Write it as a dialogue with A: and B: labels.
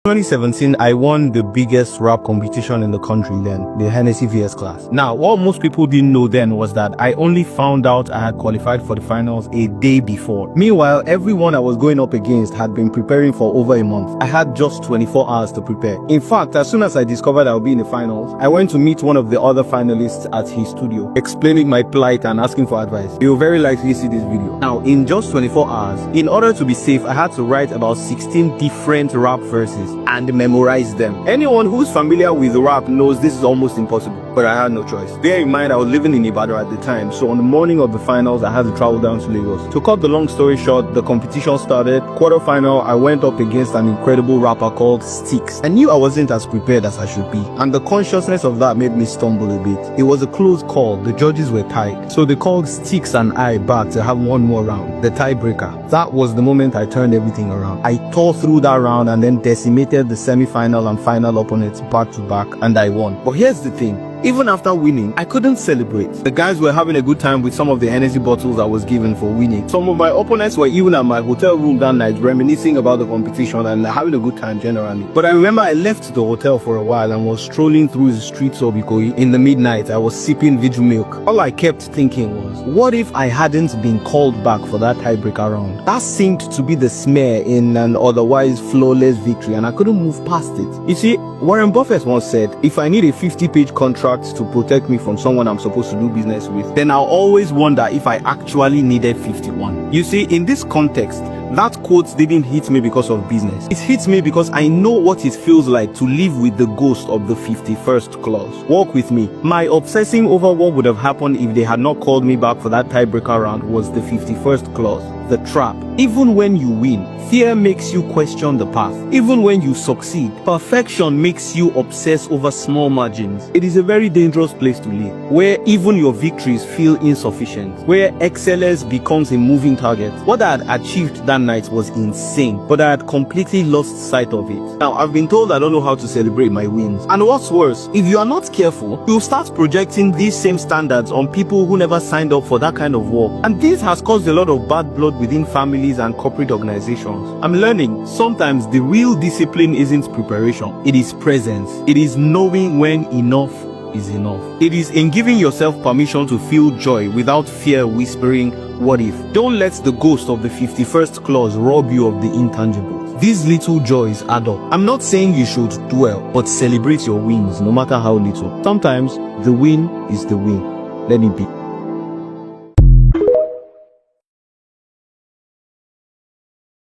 A: 2017, I won the biggest rap competition in the country then, the Hennessy VS class. Now, what most people didn't know then was that I only found out I had qualified for the finals a day before. Meanwhile, everyone I was going up against had been preparing for over a month. I had just 24 hours to prepare. In fact, as soon as I discovered I would be in the finals, I went to meet one of the other finalists at his studio, explaining my plight and asking for advice. You will very likely see this video. Now, in just 24 hours, in order to be safe, I had to write about 16 different rap verses and memorize them. Anyone who's familiar with rap knows this is almost impossible, but I had no choice. Bear in mind, I was living in Ibadan at the time, so on the morning of the finals, I had to travel down to Lagos. To cut the long story short, the competition started. Quarterfinal, I went up against an incredible rapper called Styx. I knew I wasn't as prepared as I should be, and the consciousness of that made me stumble a bit. It was a close call. The judges were tied, so they called Styx and I back to have one more round, the tiebreaker. That was the moment I turned everything around. I tore through that round and then decimated the semi-final and final opponents back to back, and I won. But here's the thing. Even after winning, I couldn't celebrate. The guys were having a good time with some of the energy bottles I was given for winning. Some of my opponents were even at my hotel room that night reminiscing about the competition and having a good time generally. But I remember I left the hotel for a while and was strolling through the streets of Ikoyi. In the midnight, I was sipping Vigil milk. All I kept thinking was, what if I hadn't been called back for that tiebreaker round? That seemed to be the smear in an otherwise flawless victory, and I couldn't move past it. You see, Warren Buffett once said, if I need a 50-page contract to protect me from someone I'm supposed to do business with, then I'll always wonder if I actually needed 51. You see, in this context, that quote didn't hit me because of business. It hits me because I know what it feels like to live with the ghost of the 51st clause. Walk with me. My obsessing over what would have happened if they had not called me back for that tiebreaker round was the 51st clause, the trap. Even when you win, fear makes you question the path. Even when you succeed, perfection makes you obsess over small margins. It is a very dangerous place to live, where even your victories feel insufficient, where excellence becomes a moving target. What I had achieved that night was insane, but I had completely lost sight of it. Now, I've been told I don't know how to celebrate my wins. And what's worse, if you are not careful, you'll start projecting these same standards on people who never signed up for that kind of war. And this has caused a lot of bad blood within families and corporate organizations. I'm learning sometimes the real discipline isn't preparation, it is presence. It is knowing when enough is enough. It is in giving yourself permission to feel joy without fear whispering, what if? Don't let the ghost of the 51st clause rob you of the intangibles. These little joys add up. I'm not saying you should dwell, but celebrate your wins no matter how little. Sometimes the win is the win. Let it be.